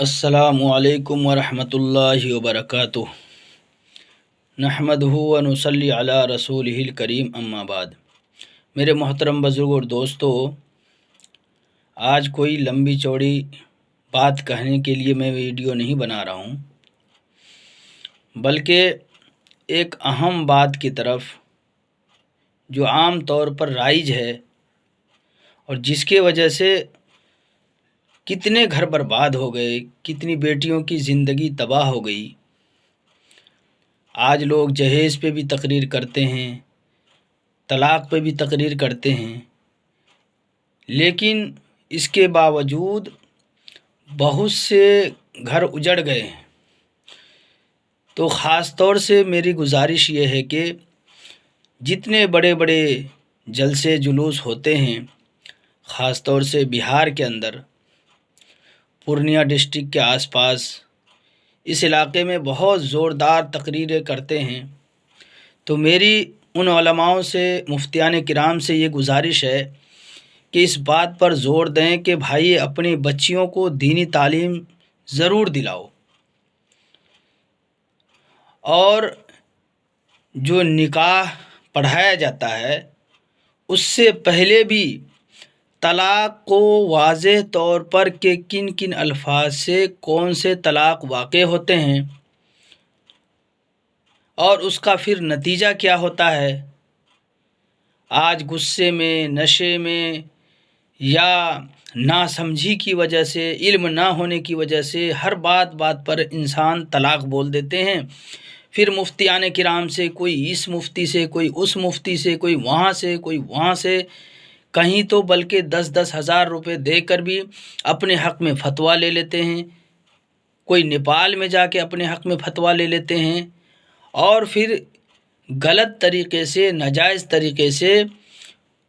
السلام علیکم ورحمۃ اللہ وبرکاتہ۔ نحمدہ و نصلی علی رسولہ الکریم، اما بعد۔ میرے محترم بزرگ اور دوستو، آج کوئی لمبی چوڑی بات کہنے کے لیے میں ویڈیو نہیں بنا رہا ہوں، بلکہ ایک اہم بات کی طرف جو عام طور پر رائج ہے اور جس کے وجہ سے کتنے گھر برباد ہو گئے، کتنی بیٹیوں کی زندگی تباہ ہو گئی۔ آج لوگ جہیز پہ بھی تقریر کرتے ہیں، طلاق پہ بھی تقریر کرتے ہیں، لیکن اس کے باوجود بہت سے گھر اجڑ گئے ہیں۔ تو خاص طور سے میری گزارش یہ ہے کہ جتنے بڑے بڑے جلسے جلوس ہوتے ہیں، خاص طور سے بہار کے اندر، پورنیہ ڈسٹرکٹ کے آس پاس اس علاقے میں بہت زوردار تقریریں کرتے ہیں، تو میری ان علماؤں سے، مفتیان کرام سے یہ گزارش ہے کہ اس بات پر زور دیں کہ بھائی اپنی بچیوں کو دینی تعلیم ضرور دلاؤ، اور جو نکاح پڑھایا جاتا ہے اس سے پہلے بھی طلاق کو واضح طور پر کہ کن کن الفاظ سے کون سے طلاق واقع ہوتے ہیں اور اس کا پھر نتیجہ کیا ہوتا ہے۔ آج غصے میں، نشے میں یا ناسمجھی کی وجہ سے، علم نہ ہونے کی وجہ سے ہر بات پر انسان طلاق بول دیتے ہیں۔ پھر مفتیان کرام سے، کوئی اس مفتی سے، کوئی اس مفتی سے، کوئی وہاں سے، کوئی وہاں سے، کہیں تو بلکہ 10-10 ہزار روپے دے کر بھی اپنے حق میں فتویٰ لے لیتے ہیں، کوئی نیپال میں جا کے اپنے حق میں فتویٰ لے لیتے ہیں، اور پھر غلط طریقے سے، ناجائز طریقے سے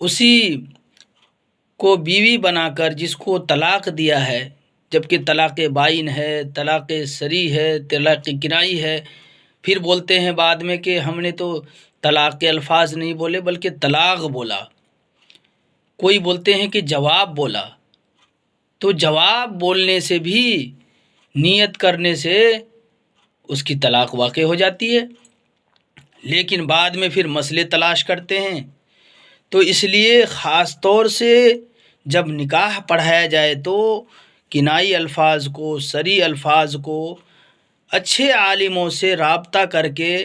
اسی کو بیوی بنا کر جس کو طلاق دیا ہے، جبکہ طلاق بائن ہے، طلاق صریح ہے، طلاق کنائی ہے، پھر بولتے ہیں بعد میں کہ ہم نے تو طلاق کے الفاظ نہیں بولے بلکہ طلاق بولا۔ کوئی بولتے ہیں کہ جواب بولا، تو جواب بولنے سے بھی، نیت کرنے سے اس کی طلاق واقع ہو جاتی ہے، لیکن بعد میں پھر مسئلے تلاش کرتے ہیں۔ تو اس لیے خاص طور سے جب نکاح پڑھایا جائے تو کنائی الفاظ کو، صریح الفاظ کو اچھے عالموں سے رابطہ کر کے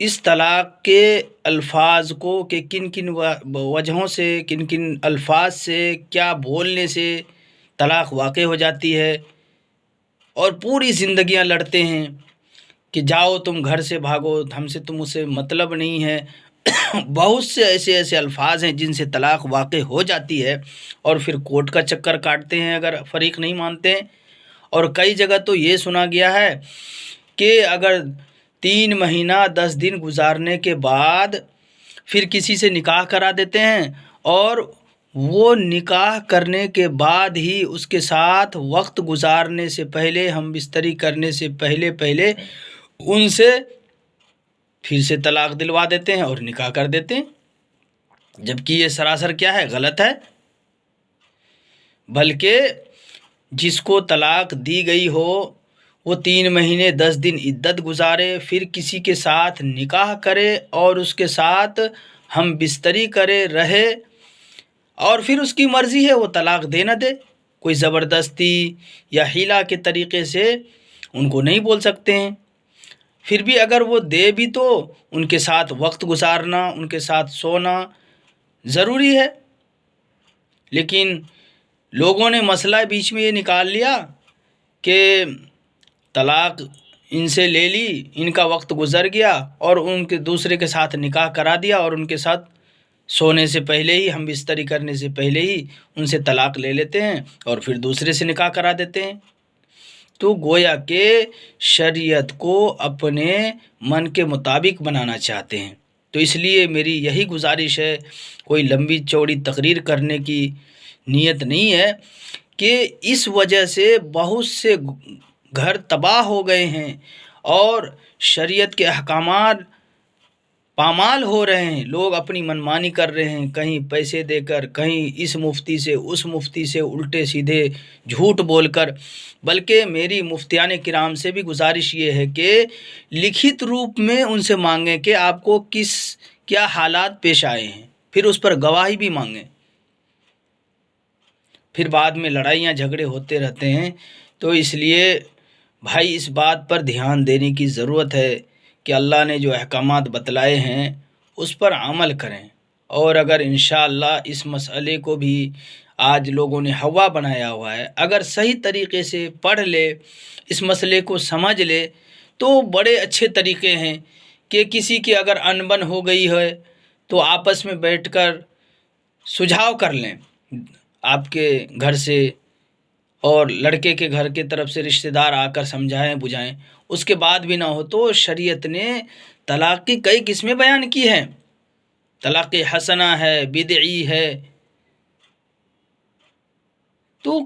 اس طلاق کے الفاظ کو کہ کن کن وجہوں سے، کن کن الفاظ سے، کیا بولنے سے طلاق واقع ہو جاتی ہے، اور پوری زندگیاں لڑتے ہیں کہ جاؤ تم گھر سے بھاگو، ہم سے تم اسے مطلب نہیں ہے۔ بہت سے ایسے الفاظ ہیں جن سے طلاق واقع ہو جاتی ہے، اور پھر کورٹ کا چکر کاٹتے ہیں اگر فریق نہیں مانتے ہیں۔ اور کئی جگہ تو یہ سنا گیا ہے کہ اگر 3 مہینہ 10 دن گزارنے کے بعد پھر کسی سے نکاح کرا دیتے ہیں، اور وہ نکاح کرنے کے بعد ہی اس کے ساتھ وقت گزارنے سے پہلے، ہم بستری کرنے سے پہلے ان سے پھر سے طلاق دلوا دیتے ہیں اور نکاح کر دیتے ہیں، جبکہ یہ سراسر کیا ہے؟ غلط ہے۔ بلکہ جس کو طلاق دی گئی ہو وہ 3 مہینے 10 دن عدت گزارے، پھر کسی کے ساتھ نکاح کرے اور اس کے ساتھ ہم بستری کرے، رہے، اور پھر اس کی مرضی ہے وہ طلاق دے نہ دے، کوئی زبردستی یا حیلہ کے طریقے سے ان کو نہیں بول سکتے ہیں۔ پھر بھی اگر وہ دے بھی تو ان کے ساتھ وقت گزارنا، ان کے ساتھ سونا ضروری ہے۔ لیکن لوگوں نے مسئلہ بیچ میں یہ نکال لیا کہ طلاق ان سے لے لی، ان کا وقت گزر گیا، اور ان کے دوسرے کے ساتھ نکاح کرا دیا، اور ان کے ساتھ سونے سے پہلے ہی، ہم بستری کرنے سے پہلے ہی ان سے طلاق لے لیتے ہیں اور پھر دوسرے سے نکاح کرا دیتے ہیں۔ تو گویا کہ شریعت کو اپنے من کے مطابق بنانا چاہتے ہیں۔ تو اس لیے میری یہی گزارش ہے، کوئی لمبی چوڑی تقریر کرنے کی نیت نہیں ہے، کہ اس وجہ سے بہت سے گھر تباہ ہو گئے ہیں، اور شریعت کے احکامات پامال ہو رہے ہیں، لوگ اپنی منمانی کر رہے ہیں، کہیں پیسے دے کر، کہیں اس مفتی سے اس مفتی سے الٹے سیدھے جھوٹ بول کر۔ بلکہ میری مفتیان کرام سے بھی گزارش یہ ہے کہ لکھت روپ میں ان سے مانگیں کہ آپ کو کیا حالات پیش آئے ہیں، پھر اس پر گواہی بھی مانگیں۔ پھر بعد میں لڑائیاں جھگڑے ہوتے رہتے ہیں۔ تو اس لیے بھائی اس بات پر دھیان دینے کی ضرورت ہے کہ اللہ نے جو احکامات بتلائے ہیں اس پر عمل کریں، اور اگر انشاءاللہ اس مسئلے کو بھی آج لوگوں نے ہوا بنایا ہوا ہے، اگر صحیح طریقے سے پڑھ لے، اس مسئلے کو سمجھ لے، تو بڑے اچھے طریقے ہیں کہ کسی کی اگر انبن ہو گئی ہے تو آپس میں بیٹھ کر سجھاؤ کر لیں، آپ کے گھر سے اور لڑکے کے گھر کی طرف سے رشتہ دار آ کر سمجھائیں بجھائیں، اس کے بعد بھی نہ ہو تو شریعت نے طلاق کی کئی قسمیں بیان کی ہیں۔ طلاق حسنہ ہے، بدعی ہے۔ تو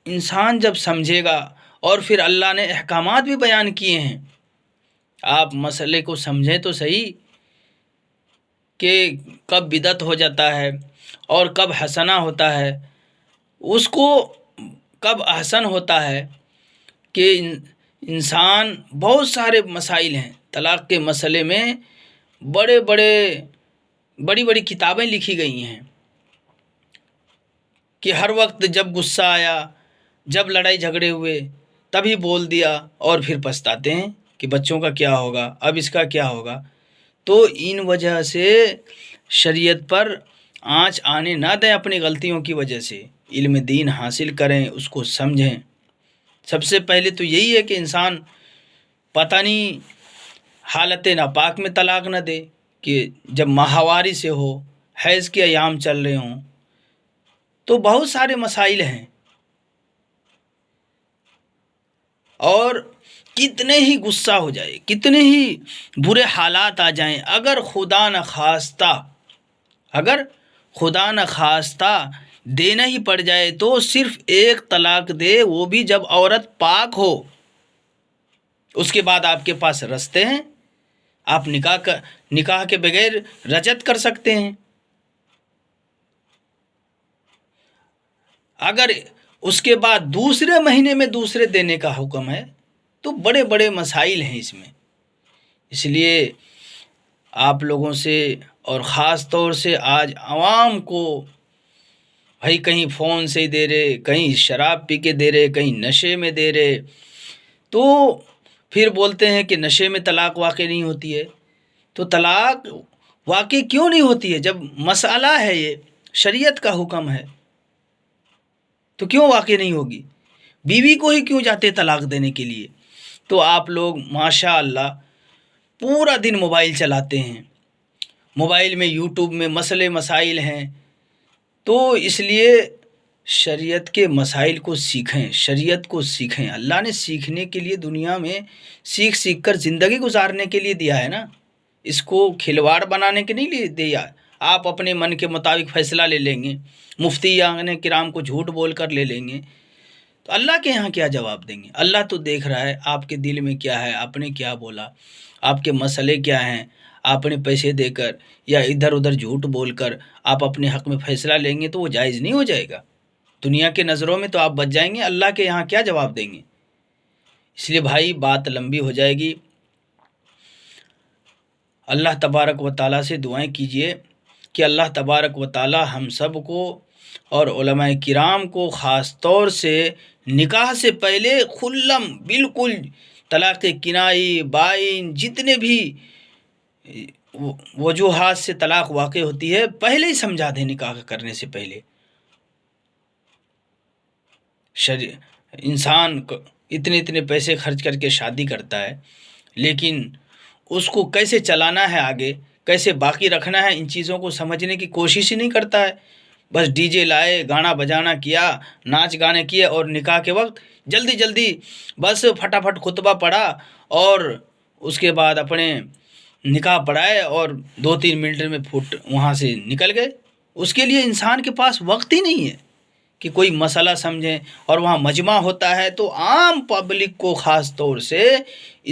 انسان جب سمجھے گا، اور پھر اللہ نے احکامات بھی بیان کیے ہیں، آپ مسئلے کو سمجھیں تو صحیح کہ کب بدعت ہو جاتا ہے اور کب حسنہ ہوتا ہے، اس کو کب احسن ہوتا ہے کہ انسان بہت سارے مسائل ہیں طلاق کے مسئلے میں، بڑی بڑی کتابیں لکھی گئی ہیں کہ ہر وقت جب غصہ آیا، جب لڑائی جھگڑے ہوئے تبھی بول دیا، اور پھر پچھتاتے ہیں کہ بچوں کا کیا ہوگا، اب اس کا کیا ہوگا۔ تو ان وجہ سے شریعت پر آنچ آنے نہ دیں اپنی غلطیوں کی وجہ سے، علم دین حاصل کریں، اس کو سمجھیں۔ سب سے پہلے تو یہی ہے کہ انسان پتہ نہیں حالت ناپاک میں طلاق نہ دے، کہ جب ماہواری سے ہو، حیض کے ایام چل رہے ہوں، تو بہت سارے مسائل ہیں، اور کتنے ہی غصہ ہو جائے، کتنے ہی برے حالات آ جائیں، اگر خدا نہ خواستہ دینا ہی پڑ جائے تو صرف ایک طلاق دے، وہ بھی جب عورت پاک ہو۔ اس کے بعد آپ کے پاس رستے ہیں، آپ نکاح کے بغیر رجعت کر سکتے ہیں۔ اگر اس کے بعد دوسرے مہینے میں دوسرے دینے کا حکم ہے تو بڑے بڑے مسائل ہیں اس میں۔ اس لیے آپ لوگوں سے، اور خاص طور سے آج عوام کو، بھائی کہیں فون سے دے رہے، کہیں شراب پی کے دے رہے، کہیں نشے میں دے رہے، تو پھر بولتے ہیں کہ نشے میں طلاق واقع نہیں ہوتی ہے۔ تو طلاق واقع کیوں نہیں ہوتی ہے جب مسئلہ ہے، یہ شریعت کا حکم ہے، تو کیوں واقع نہیں ہوگی؟ بیوی کو ہی کیوں جاتے طلاق دینے کے لیے؟ تو آپ لوگ ماشاء اللہ پورا دن موبائل چلاتے ہیں، موبائل میں یوٹیوب میں مسائل ہیں، تو اس لیے شریعت کے مسائل کو سیکھیں، شریعت کو سیکھیں۔ اللہ نے سیکھنے کے لیے دنیا میں سیکھ کر زندگی گزارنے کے لیے دیا ہے نا، اس کو کھلواڑ بنانے کے نہیں لیے دیا۔ آپ اپنے من کے مطابق فیصلہ لے لیں گے، مفتیان کرام کو جھوٹ بول کر لے لیں گے، تو اللہ کے یہاں کیا جواب دیں گے؟ اللہ تو دیکھ رہا ہے آپ کے دل میں کیا ہے، آپ نے کیا بولا، آپ کے مسئلے کیا ہیں۔ آپ نے پیسے دے کر یا ادھر ادھر جھوٹ بول کر آپ اپنے حق میں فیصلہ لیں گے تو وہ جائز نہیں ہو جائے گا۔ دنیا کے نظروں میں تو آپ بچ جائیں گے، اللہ کے یہاں کیا جواب دیں گے؟ اس لیے بھائی بات لمبی ہو جائے گی۔ اللہ تبارک و تعالیٰ سے دعائیں کیجئے کہ اللہ تبارک و تعالیٰ ہم سب کو اور علماء کرام کو خاص طور سے نکاح سے پہلے خلم بالکل طلاق کنائی، بائن، جتنے بھی وجوہات سے طلاق واقع ہوتی ہے پہلے ہی سمجھا دیں۔ نکاح کرنے سے پہلے انسان اتنے پیسے خرچ کر کے شادی کرتا ہے، لیکن اس کو کیسے چلانا ہے، آگے کیسے باقی رکھنا ہے، ان چیزوں کو سمجھنے کی کوشش ہی نہیں کرتا ہے۔ بس ڈی جے لائے، گانا بجانا کیا، ناچ گانے کیے، اور نکاح کے وقت جلدی بس فٹافٹ خطبہ پڑھا، اور اس کے بعد اپنے نکاح پڑھائے اور 2-3 منٹ میں وہاں سے نکل گئے۔ اس کے لیے انسان کے پاس وقت ہی نہیں ہے کہ کوئی مسئلہ سمجھیں اور وہاں مجمع ہوتا ہے تو عام پبلک کو خاص طور سے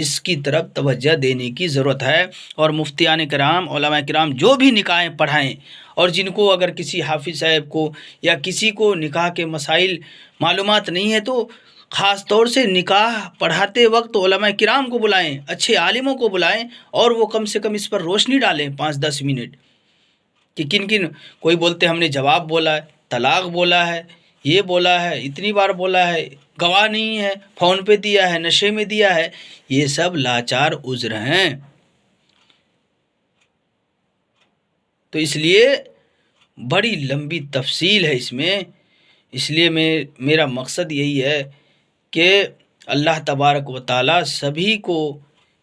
اس کی طرف توجہ دینے کی ضرورت ہے۔ اور مفتیان کرام، علماء کرام جو بھی نکاحیں پڑھائیں، اور جن کو اگر کسی حافظ صاحب کو یا کسی کو نکاح کے مسائل معلومات نہیں ہے تو خاص طور سے نکاح پڑھاتے وقت علماء کرام کو بلائیں، اچھے عالموں کو بلائیں، اور وہ کم سے کم اس پر روشنی ڈالیں 5-10 منٹ کہ کن کن، کوئی بولتے ہم نے جواب بولا ہے، طلاق بولا ہے، یہ بولا ہے، اتنی بار بولا ہے، گواہ نہیں ہے، فون پہ دیا ہے، نشے میں دیا ہے، یہ سب لاچار عذر ہیں۔ تو اس لیے بڑی لمبی تفصیل ہے اس میں، اس لیے میرا مقصد یہی ہے کہ اللہ تبارک و تعالی سبھی کو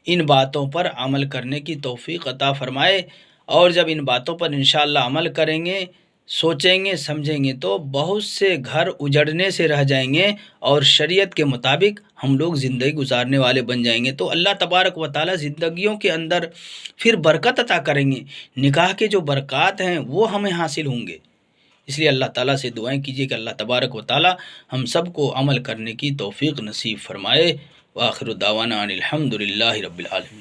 ان باتوں پر عمل کرنے کی توفیق عطا فرمائے، اور جب ان باتوں پر انشاءاللہ عمل کریں گے، سوچیں گے، سمجھیں گے تو بہت سے گھر اجڑنے سے رہ جائیں گے اور شریعت کے مطابق ہم لوگ زندگی گزارنے والے بن جائیں گے۔ تو اللہ تبارک و تعالی زندگیوں کے اندر پھر برکت عطا کریں گے، نکاح کے جو برکات ہیں وہ ہمیں حاصل ہوں گے۔ اس لیے اللہ تعالیٰ سے دعائیں کیجیے کہ اللہ تبارک و تعالی ہم سب کو عمل کرنے کی توفیق نصیب فرمائے۔ وآخر دعوانا ان الحمد للہ رب العالمین۔